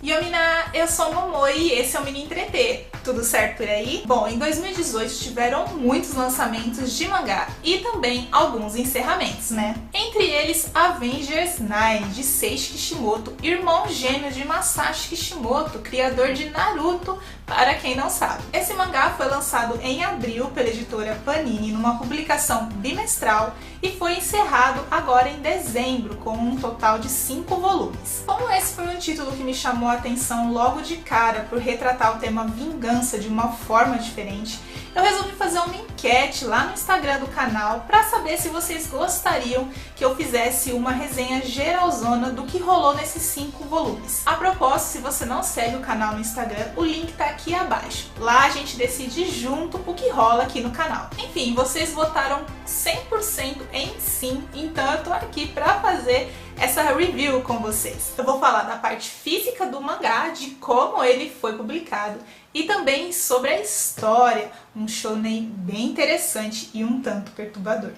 Yomina, eu sou a Momoi e esse é o Mini Entreter. Tudo certo por aí? Bom, em 2018 tiveram muitos lançamentos de mangá e também alguns encerramentos, né? Entre eles, Avengers 9, de Seiichi Kishimoto, irmão gêmeo de Masashi Kishimoto, criador de Naruto, para quem não sabe. Esse mangá foi lançado em abril pela editora Panini numa publicação bimestral e foi encerrado agora em dezembro com um total de 5 volumes. Como esse foi um título que me chamou a atenção logo de cara por retratar o tema vingança de uma forma diferente, eu resolvi fazer uma enquete lá no Instagram do canal para saber se vocês gostariam que eu fizesse uma resenha geralzona do que rolou nesses 5 volumes. A propósito, se você não segue o canal no Instagram, o link tá aqui abaixo. Lá a gente decide junto o que rola aqui no canal. Enfim, vocês votaram 100% em sim, então eu tô aqui para fazer essa review com vocês. Eu vou falar da parte física do mangá, de como ele foi publicado e também sobre a história, um shounen bem interessante e um tanto perturbador.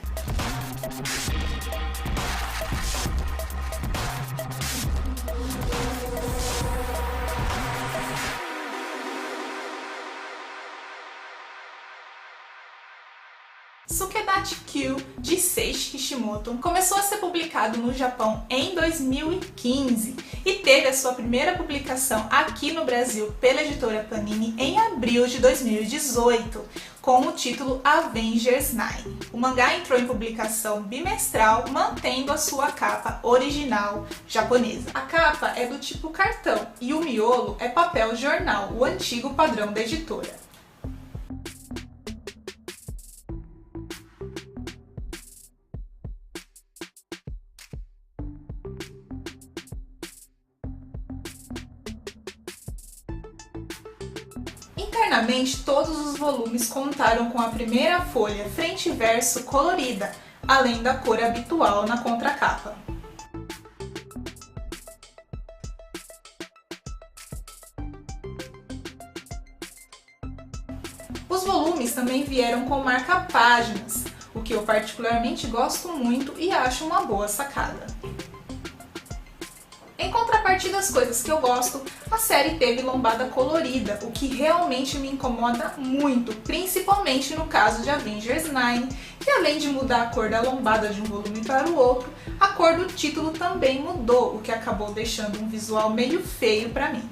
Sukedachi Q, de Seiichi Kishimoto, começou a ser publicado no Japão em 2015 e teve a sua primeira publicação aqui no Brasil pela editora Panini em abril de 2018, com o título Avengers 9. O mangá entrou em publicação bimestral, mantendo a sua capa original japonesa. A capa é do tipo cartão e o miolo é papel jornal, o antigo padrão da editora. Internamente, todos os volumes contaram com a primeira folha frente e verso colorida, além da cor habitual na contracapa. Os volumes também vieram com marca-páginas, o que eu particularmente gosto muito e acho uma boa sacada. Em contrapartida às coisas que eu gosto, a série teve lombada colorida, o que realmente me incomoda muito, principalmente no caso de Avengers 9, que além de mudar a cor da lombada de um volume para o outro, a cor do título também mudou, o que acabou deixando um visual meio feio para mim.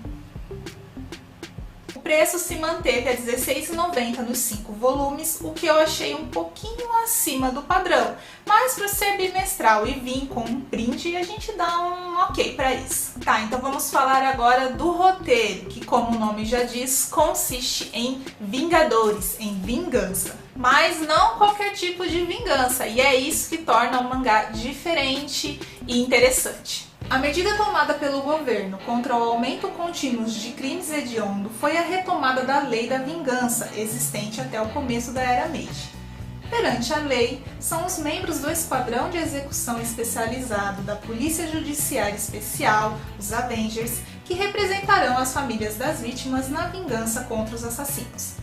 O preço se manteve a R$ 16,90 nos 5 volumes, o que eu achei um pouquinho acima do padrão, mas por ser bimestral e vir com um print, a gente dá um ok para isso. Tá, então vamos falar agora do roteiro, que como o nome já diz, consiste em Vingadores, em vingança. Mas não qualquer tipo de vingança, e é isso que torna o mangá diferente e interessante. A medida tomada pelo governo contra o aumento contínuo de crimes hediondos foi a retomada da Lei da Vingança, existente até o começo da Era Meiji. Perante a lei, são os membros do Esquadrão de Execução Especializado da Polícia Judiciária Especial, os Avengers, que representarão as famílias das vítimas na vingança contra os assassinos.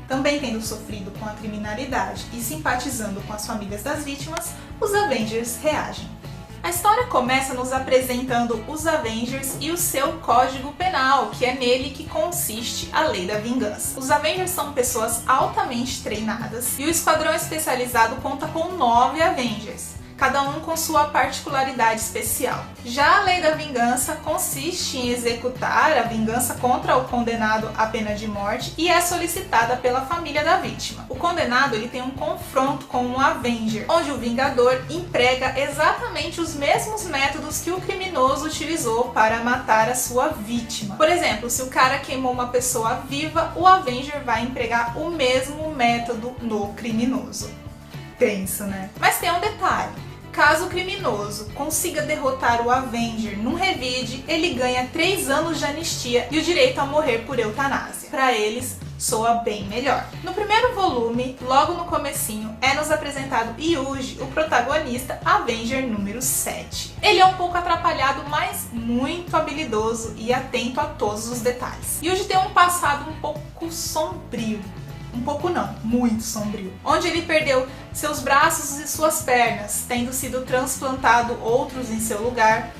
Também tendo sofrido com a criminalidade e simpatizando com as famílias das vítimas, os Avengers reagem. A história começa nos apresentando os Avengers e o seu código penal, que é nele que consiste a Lei da Vingança. Os Avengers são pessoas altamente treinadas e o esquadrão especializado conta com 9 Avengers, cada um com sua particularidade especial. Já a Lei da Vingança consiste em executar a vingança contra o condenado à pena de morte e é solicitada pela família da vítima. O condenado ele tem um confronto com um Avenger, onde o Vingador emprega exatamente os mesmos métodos que o criminoso utilizou para matar a sua vítima. Por exemplo, se o cara queimou uma pessoa viva, o Avenger vai empregar o mesmo método no criminoso. Tenso, né? Mas tem um detalhe. Caso o criminoso consiga derrotar o Avenger num revide, ele ganha 3 anos de anistia e o direito a morrer por eutanásia. Para eles, soa bem melhor. No primeiro volume, logo no comecinho, é nos apresentado Yuji, o protagonista, Avenger número 7. Ele é um pouco atrapalhado, mas muito habilidoso e atento a todos os detalhes. Yuji tem um passado um pouco sombrio. Um pouco não, muito sombrio, onde ele perdeu seus braços e suas pernas, tendo sido transplantado outros em seu lugar.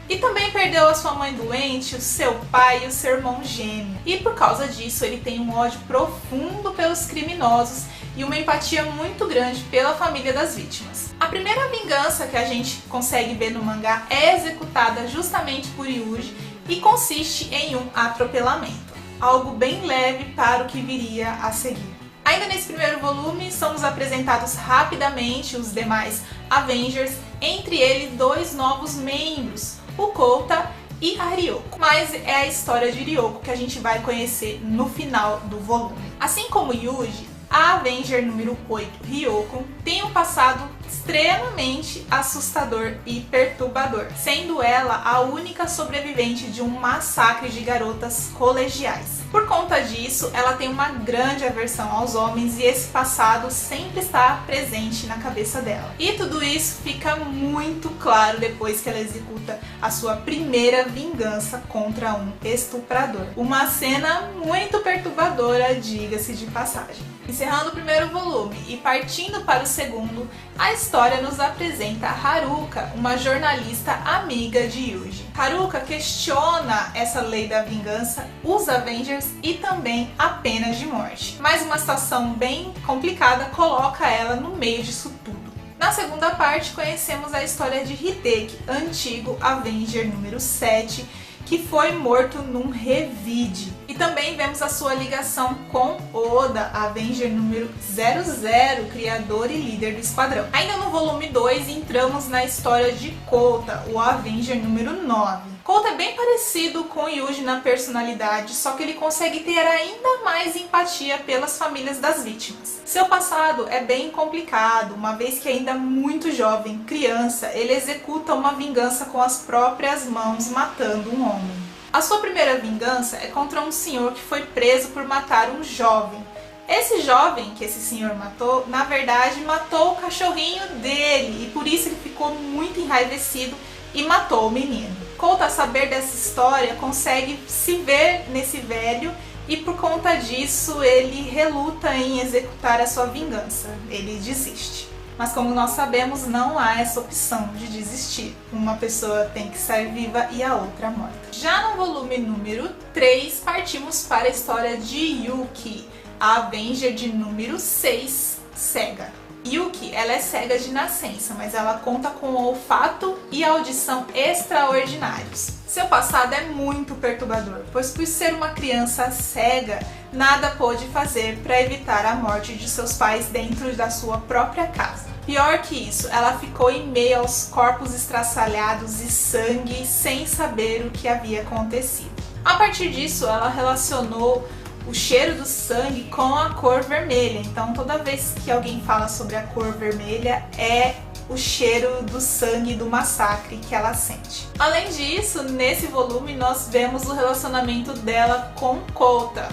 E também perdeu a sua mãe doente, o seu pai e o seu irmão gêmeo. E por causa disso ele tem um ódio profundo pelos criminosos e uma empatia muito grande pela família das vítimas. A primeira vingança que a gente consegue ver no mangá é executada justamente por Yuji e consiste em um atropelamento, algo bem leve para o que viria a seguir. Ainda nesse primeiro volume, somos apresentados rapidamente os demais Avengers, entre eles 2 novos membros, o Kouta e a Ryoko. Mas é a história de Ryoko que a gente vai conhecer no final do volume. Assim como Yuji, a Avenger número 8, Ryoko, tem um passado extremamente assustador e perturbador, sendo ela a única sobrevivente de um massacre de garotas colegiais. Por conta disso, ela tem uma grande aversão aos homens e esse passado sempre está presente na cabeça dela. E tudo isso fica muito claro depois que ela executa a sua primeira vingança contra um estuprador. Uma cena muito perturbadora, diga-se de passagem. Encerrando o primeiro volume e partindo para o segundo, a história nos apresenta Haruka, uma jornalista amiga de Yuji. Haruka questiona essa lei da vingança, os Avengers e também a pena de morte. Mas uma situação bem complicada coloca ela no meio disso tudo. Na segunda parte, conhecemos a história de Hideki, antigo Avenger número 7, que foi morto num revide. E também vemos a sua ligação com Oda, Avenger número 00, criador e líder do esquadrão. Ainda no volume 2, entramos na história de Kouta, o Avenger número 9. Kouta é bem parecido com Yuji na personalidade, só que ele consegue ter ainda mais empatia pelas famílias das vítimas. Seu passado é bem complicado, uma vez que ainda muito jovem, criança, ele executa uma vingança com as próprias mãos, matando um homem. A sua primeira vingança é contra um senhor que foi preso por matar um jovem. Esse jovem que esse senhor matou, na verdade, matou o cachorrinho dele e por isso ele ficou muito enraivecido e matou o menino. Kouta, a saber dessa história, consegue se ver nesse velho e por conta disso ele reluta em executar a sua vingança. Ele desiste. Mas como nós sabemos, não há essa opção de desistir. Uma pessoa tem que sair viva e a outra morta. Já no volume número 3, partimos para a história de Yuki, a Avenger de número 6, cega. Yuki, ela é cega de nascença, mas ela conta com olfato e audição extraordinários. Seu passado é muito perturbador, pois por ser uma criança cega, nada pôde fazer para evitar a morte de seus pais dentro da sua própria casa. Pior que isso, ela ficou em meio aos corpos estraçalhados e sangue sem saber o que havia acontecido. A partir disso, ela relacionou o cheiro do sangue com a cor vermelha. Então toda vez que alguém fala sobre a cor vermelha é o cheiro do sangue do massacre que ela sente. Além disso, nesse volume nós vemos o relacionamento dela com Kouta,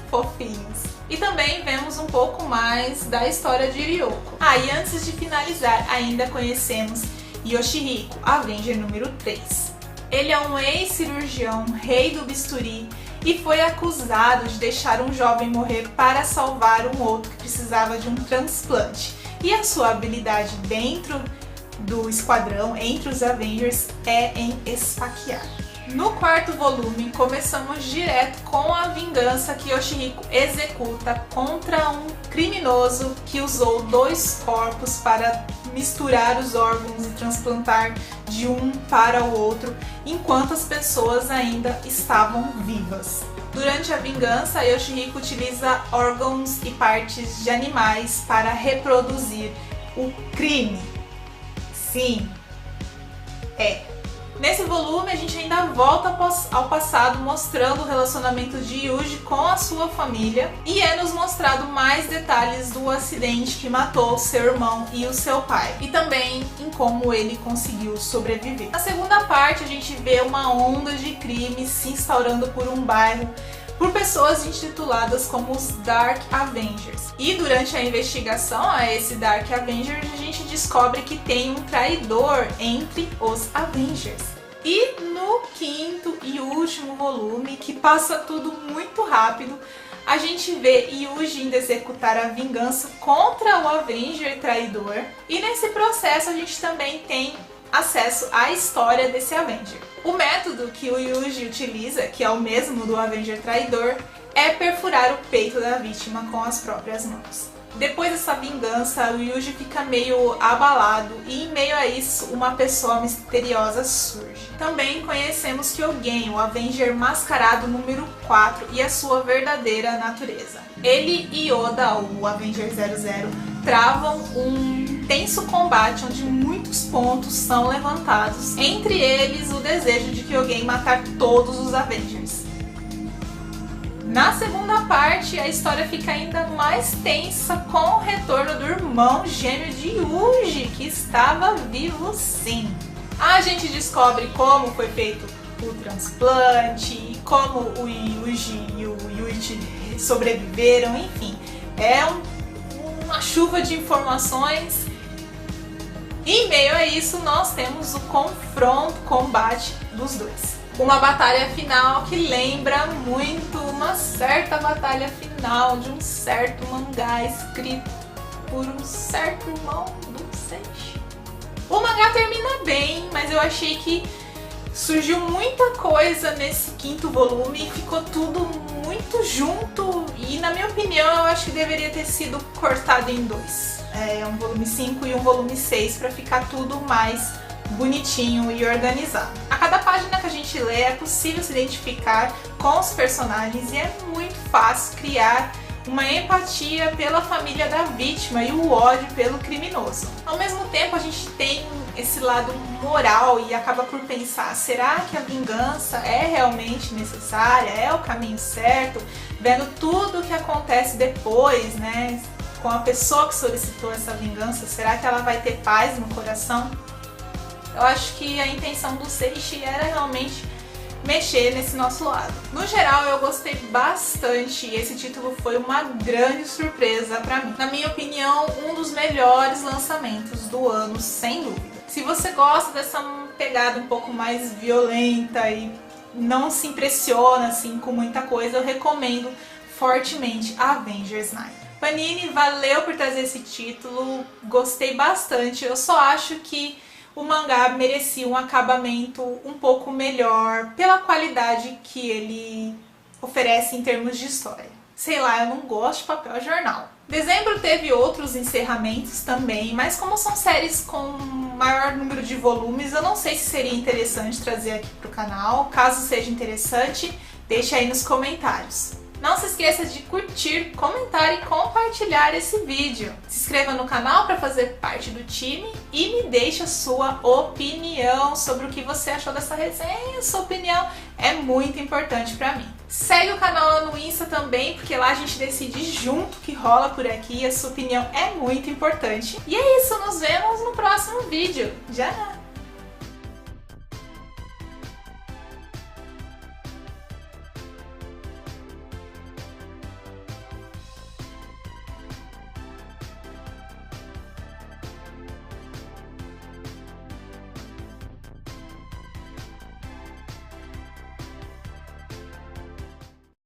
fofinhos. E também vemos um pouco mais da história de Ryoko. E antes de finalizar, ainda conhecemos Yoshihiko, Avenger número 3. Ele é um ex-cirurgião, rei do bisturi, e foi acusado de deixar um jovem morrer para salvar um outro que precisava de um transplante. E a sua habilidade dentro do esquadrão, entre os Avengers, é em esfaquear. No quarto volume, começamos direto com a vingança que Yoshihiko executa contra um criminoso que usou 2 corpos para misturar os órgãos e transplantar de um para o outro, enquanto as pessoas ainda estavam vivas. Durante a vingança, Yoshihiko utiliza órgãos e partes de animais para reproduzir o crime. Sim, Nesse volume a gente ainda volta ao passado mostrando o relacionamento de Yuji com a sua família e é nos mostrado mais detalhes do acidente que matou seu irmão e o seu pai e também em como ele conseguiu sobreviver. Na segunda parte a gente vê uma onda de crimes se instaurando por um bairro por pessoas intituladas como os Dark Avengers. E durante a investigação a esse Dark Avengers, a gente descobre que tem um traidor entre os Avengers. E no quinto e último volume, que passa tudo muito rápido, a gente vê Yuji indo executar a vingança contra o Avenger traidor. E nesse processo a gente também tem acesso à história desse Avenger. O método que o Yuji utiliza, que é o mesmo do Avenger traidor, é perfurar o peito da vítima com as próprias mãos. Depois dessa vingança, o Yuji fica meio abalado e em meio a isso, uma pessoa misteriosa surge. Também conhecemos Kyogen, o Avenger mascarado número 4 e a sua verdadeira natureza. Ele e Oda, o Avenger 00, travam um tenso combate onde muitos pontos são levantados, entre eles o desejo de Kyogen matar todos os Avengers. Na segunda parte, a história fica ainda mais tensa com o retorno do irmão gêmeo de Yuji, que estava vivo sim. A gente descobre como foi feito o transplante, como o Yuji e o Yuichi sobreviveram, enfim. É uma chuva de informações. E em meio a isso, nós temos o combate dos dois. Uma batalha final que lembra muito uma certa batalha final de um certo mangá escrito por um certo irmão do Seishi. O mangá termina bem, mas eu achei que surgiu muita coisa nesse quinto volume e ficou tudo muito junto e, na minha opinião, eu acho que deveria ter sido cortado em dois. Um volume 5 e um volume 6 para ficar tudo mais bonitinho e organizado. A cada página que a gente lê é possível se identificar com os personagens e é muito fácil criar uma empatia pela família da vítima e o ódio pelo criminoso. Ao mesmo tempo, a gente tem esse lado moral e acaba por pensar, será que a vingança é realmente necessária? É o caminho certo? Vendo tudo o que acontece depois, né, com a pessoa que solicitou essa vingança, será que ela vai ter paz no coração? Eu acho que a intenção do Seishi era realmente mexer nesse nosso lado. No geral, eu gostei bastante e esse título foi uma grande surpresa pra mim. Na minha opinião, um dos melhores lançamentos do ano, sem dúvida. Se você gosta dessa pegada um pouco mais violenta e não se impressiona assim com muita coisa, eu recomendo fortemente Avengers 9. Panini, valeu por trazer esse título, gostei bastante. Eu só acho que o mangá merecia um acabamento um pouco melhor pela qualidade que ele oferece em termos de história. Sei lá, eu não gosto de papel jornal. Dezembro teve outros encerramentos também, mas como são séries com maior número de volumes, eu não sei se seria interessante trazer aqui pro canal. Caso seja interessante, deixe aí nos comentários. Não se esqueça de curtir, comentar e compartilhar esse vídeo. Se inscreva no canal para fazer parte do time e me deixe a sua opinião sobre o que você achou dessa resenha. Sua opinião é muito importante para mim. Segue o canal lá no Insta também, porque lá a gente decide junto o que rola por aqui e a sua opinião é muito importante. E é isso, nos vemos no próximo vídeo. Já!